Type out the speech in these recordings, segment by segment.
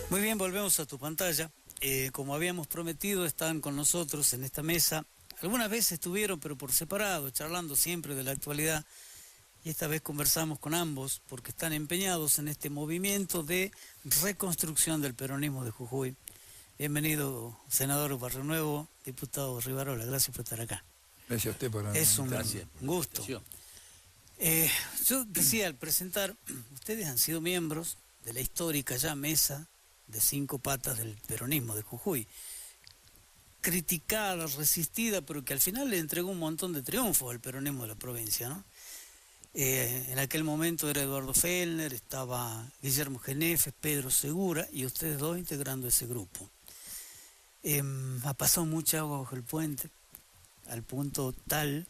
Muy bien, volvemos a tu pantalla. Como habíamos prometido, están con nosotros en esta mesa. Algunas veces estuvieron, pero por separado, charlando siempre de la actualidad. Y esta vez conversamos con ambos porque están empeñados en este movimiento de reconstrucción del peronismo de Jujuy. Bienvenido, senador Barrio Nuevo, diputado Rivarola. Gracias por estar acá. Gracias a usted por la invitación. Es un gusto. Yo decía al presentar, ustedes han sido miembros de la histórica ya mesa de 5 patas del peronismo de Jujuy, criticada, resistida, pero que al final le entregó un montón de triunfos al peronismo de la provincia, ¿no? En aquel momento era Eduardo Fellner, estaba Guillermo Genefe, Pedro Segura, y ustedes dos integrando ese grupo. Ha pasado mucha agua bajo el puente, al punto tal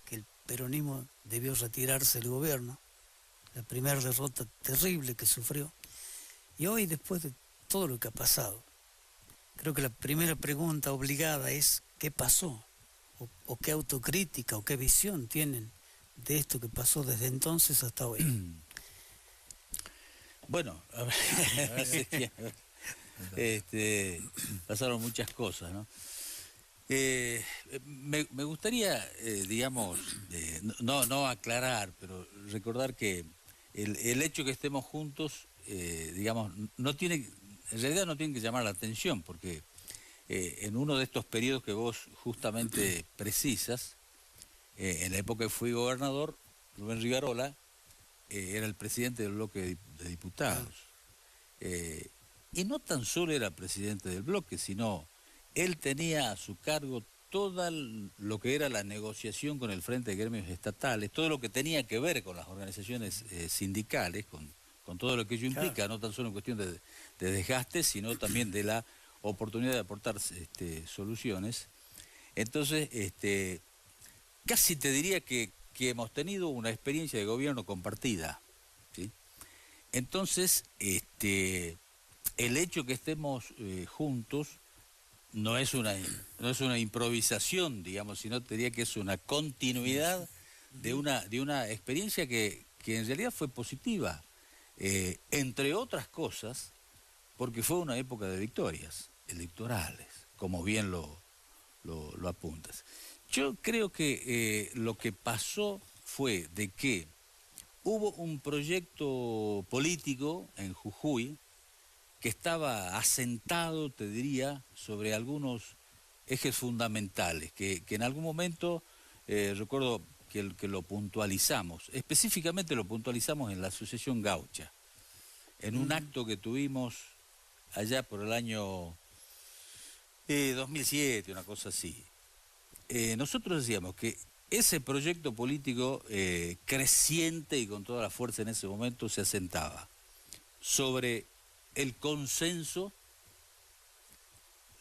que el peronismo debió retirarse del gobierno, la primera derrota terrible que sufrió. Y hoy, después de todo lo que ha pasado, creo que la primera pregunta obligada es ¿qué pasó? O qué autocrítica o qué visión tienen de esto que pasó desde entonces hasta hoy. Bueno, a ver, pasaron muchas cosas, ¿no? Me gustaría, digamos, no aclarar, pero recordar que el hecho que estemos juntos, digamos, en realidad no tiene que llamar la atención, porque en uno de estos periodos que vos justamente precisas, en la época que fui gobernador, Rubén Rivarola era el presidente del bloque de diputados. Y no tan solo era presidente del bloque, sino él tenía a su cargo todo lo que era la negociación con el Frente de Gremios Estatales, todo lo que tenía que ver con las organizaciones sindicales, con todo lo que ello implica, claro. No tan solo en cuestión de desgaste, sino también de la oportunidad de aportar soluciones. Entonces, casi te diría que hemos tenido una experiencia de gobierno compartida, ¿sí? Entonces, el hecho que estemos juntos no es una improvisación, digamos, sino te diría que es una continuidad de una experiencia que en realidad fue positiva, entre otras cosas, porque fue una época de victorias electorales, como bien lo apuntas. Yo creo que lo que pasó fue de que hubo un proyecto político en Jujuy que estaba asentado, te diría, sobre algunos ejes fundamentales, que en algún momento, recuerdo que lo puntualizamos, específicamente lo puntualizamos en la Asociación Gaucha, en un acto que tuvimos allá por el año 2007, una cosa así. Nosotros decíamos que ese proyecto político creciente y con toda la fuerza en ese momento se asentaba sobre el consenso,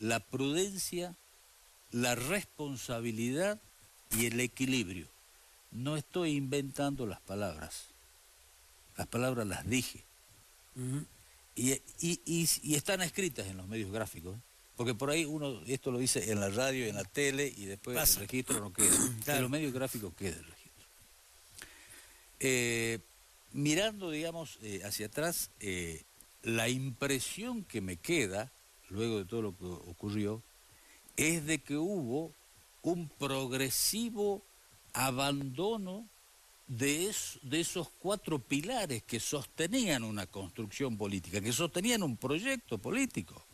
la prudencia, la responsabilidad y el equilibrio. No estoy inventando las palabras las dije. Y están escritas en los medios gráficos, porque por ahí uno esto lo dice en la radio, en la tele, y después el registro no queda. Claro. En los medios gráficos queda el registro. Mirando, digamos, hacia atrás, la impresión que me queda, luego de todo lo que ocurrió, es de que hubo un progresivo abandono de esos 4 pilares que sostenían una construcción política, que sostenían un proyecto político.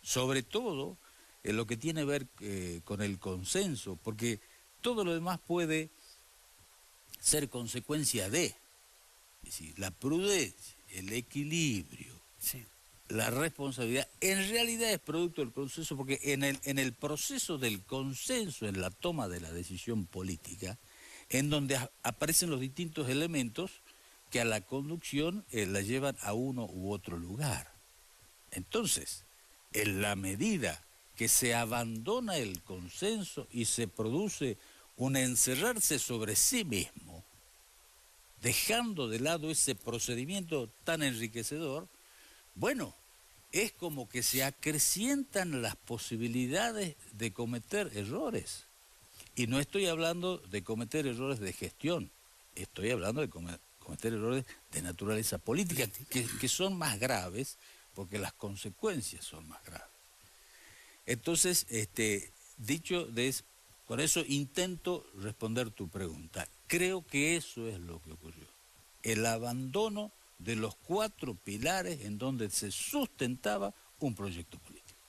Sobre todo en lo que tiene que ver con el consenso, porque todo lo demás puede ser consecuencia de, es decir, la prudencia, el equilibrio, sí, la responsabilidad, en realidad es producto del consenso, porque en el proceso del consenso, en la toma de la decisión política, en donde aparecen los distintos elementos que a la conducción la llevan a uno u otro lugar. Entonces, en la medida que se abandona el consenso y se produce un encerrarse sobre sí mismo, dejando de lado ese procedimiento tan enriquecedor, bueno, es como que se acrecientan las posibilidades de cometer errores. Y no estoy hablando de cometer errores de gestión, estoy hablando de cometer errores de naturaleza política, que son más graves, porque las consecuencias son más graves. Entonces, con eso intento responder tu pregunta. Creo que eso es lo que ocurrió. El abandono de los 4 pilares en donde se sustentaba un proyecto político.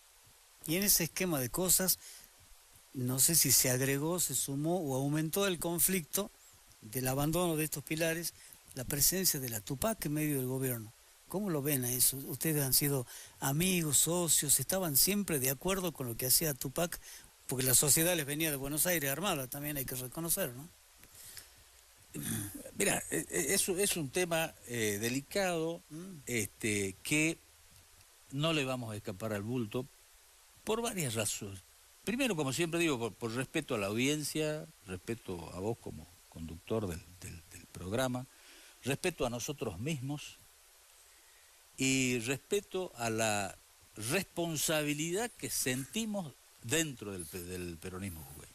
Y en ese esquema de cosas, no sé si se agregó, se sumó o aumentó el conflicto del abandono de estos pilares, la presencia de la Tupac en medio del gobierno. ¿Cómo lo ven a eso? Ustedes han sido amigos, socios, estaban siempre de acuerdo con lo que hacía Tupac, porque la sociedad les venía de Buenos Aires armada, también hay que reconocer, ¿no? Mira, eso es un tema delicado, que no le vamos a escapar al bulto por varias razones. Primero, como siempre digo, por respeto a la audiencia, respeto a vos como conductor del programa, respeto a nosotros mismos y respeto a la responsabilidad que sentimos dentro del peronismo jugueño.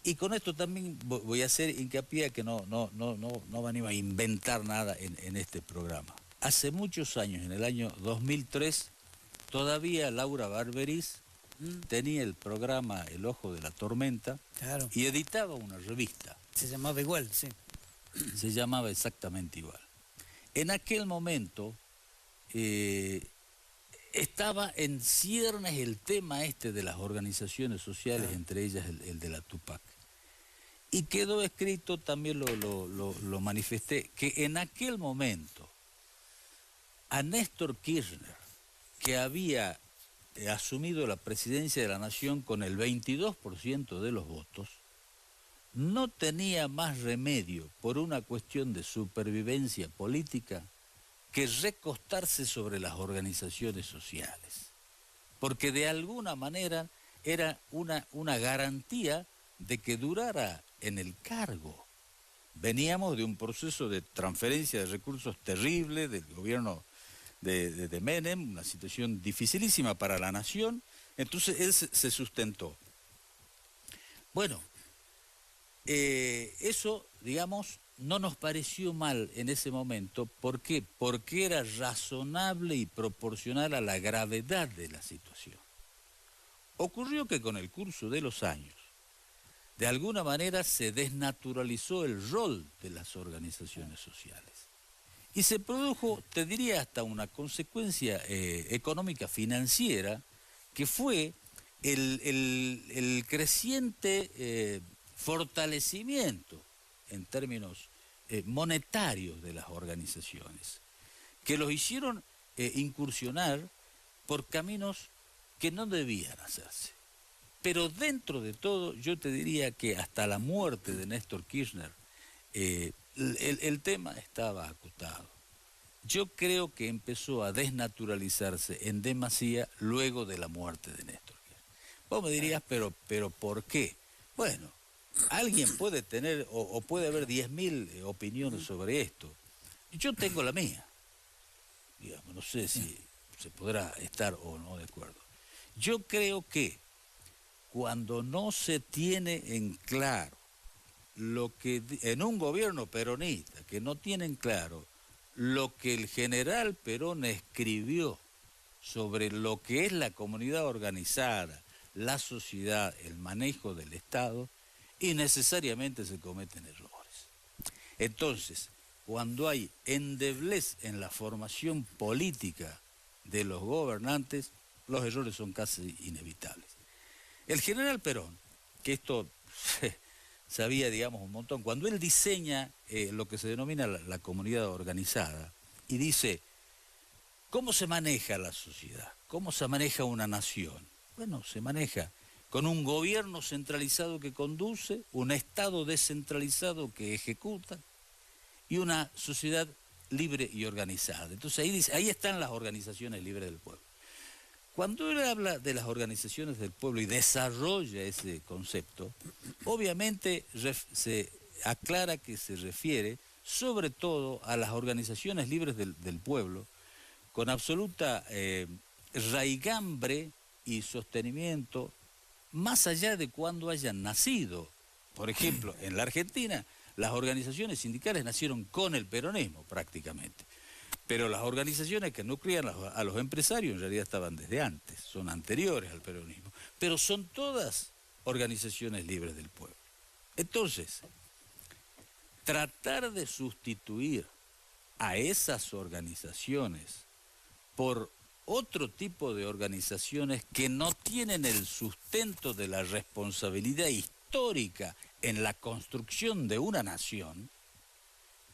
Y con esto también voy a hacer hincapié que no venimos a inventar nada en este programa. Hace muchos años, en el año 2003, todavía Laura Barberis tenía el programa El Ojo de la Tormenta, claro, y editaba una revista. Se llamaba igual, sí. Se llamaba exactamente igual. En aquel momento estaba en ciernes el tema de las organizaciones sociales, entre ellas el de la Tupac. Y quedó escrito, también lo manifesté, que en aquel momento a Néstor Kirchner, que había asumido la presidencia de la Nación con el 22% de los votos, no tenía más remedio por una cuestión de supervivencia política que recostarse sobre las organizaciones sociales, porque de alguna manera era una garantía de que durara en el cargo. Veníamos de un proceso de transferencia de recursos terrible del gobierno de Menem, una situación dificilísima para la nación, entonces él se sustentó. Bueno, eso, digamos, no nos pareció mal en ese momento. ¿Por qué? Porque era razonable y proporcional a la gravedad de la situación. Ocurrió que con el curso de los años, de alguna manera se desnaturalizó el rol de las organizaciones sociales. Y se produjo, te diría, hasta una consecuencia económica financiera, que fue el creciente fortalecimiento en términos monetarios de las organizaciones, que los hicieron incursionar por caminos que no debían hacerse. Pero dentro de todo, yo te diría que hasta la muerte de Néstor Kirchner, el tema estaba acotado. Yo creo que empezó a desnaturalizarse en demasía luego de la muerte de Néstor Kirchner. Vos me dirías, pero ¿por qué? Bueno, alguien puede tener, o puede haber 10.000 opiniones sobre esto. Yo tengo la mía. Digamos, no sé si se podrá estar o no de acuerdo. Yo creo que cuando no se tiene en claro lo que en un gobierno peronista, que no tienen claro lo que el general Perón escribió sobre lo que es la comunidad organizada, la sociedad, el manejo del Estado, y necesariamente se cometen errores. Entonces, cuando hay endeblez en la formación política de los gobernantes, los errores son casi inevitables. El general Perón, que esto sabía, digamos, un montón, cuando él diseña lo que se denomina la comunidad organizada, y dice, ¿cómo se maneja la sociedad? ¿Cómo se maneja una nación? Bueno, se maneja con un gobierno centralizado que conduce, un Estado descentralizado que ejecuta, y una sociedad libre y organizada. Entonces ahí están las organizaciones libres del pueblo. Cuando él habla de las organizaciones del pueblo y desarrolla ese concepto, obviamente se aclara que se refiere sobre todo a las organizaciones libres del pueblo, con absoluta raigambre y sostenimiento, más allá de cuando hayan nacido. Por ejemplo, en la Argentina, las organizaciones sindicales nacieron con el peronismo prácticamente. Pero las organizaciones que nuclean a los empresarios en realidad estaban desde antes, son anteriores al peronismo, pero son todas organizaciones libres del pueblo. Entonces, tratar de sustituir a esas organizaciones por otro tipo de organizaciones que no tienen el sustento de la responsabilidad histórica en la construcción de una nación,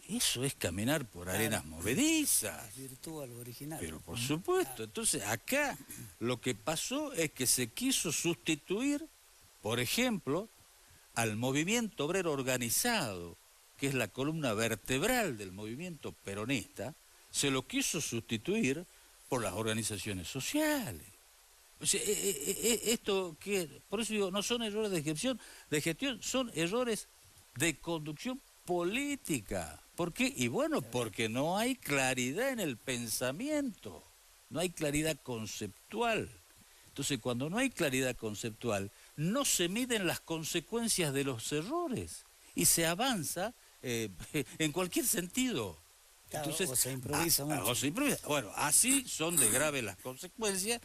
eso es caminar por arenas movedizas. Virtúa lo original. Pero por supuesto, entonces acá lo que pasó es que se quiso sustituir, por ejemplo, al movimiento obrero organizado, que es la columna vertebral del movimiento peronista, se lo quiso sustituir por las organizaciones sociales. O sea, esto que, por eso digo, no son errores de gestión, son errores de conducción política. ¿Por qué? Y bueno, porque no hay claridad en el pensamiento, no hay claridad conceptual. Entonces, cuando no hay claridad conceptual, no se miden las consecuencias de los errores y se avanza en cualquier sentido. Claro, Entonces, o se improvisa mucho. o se improvisa. Bueno, así son de graves las consecuencias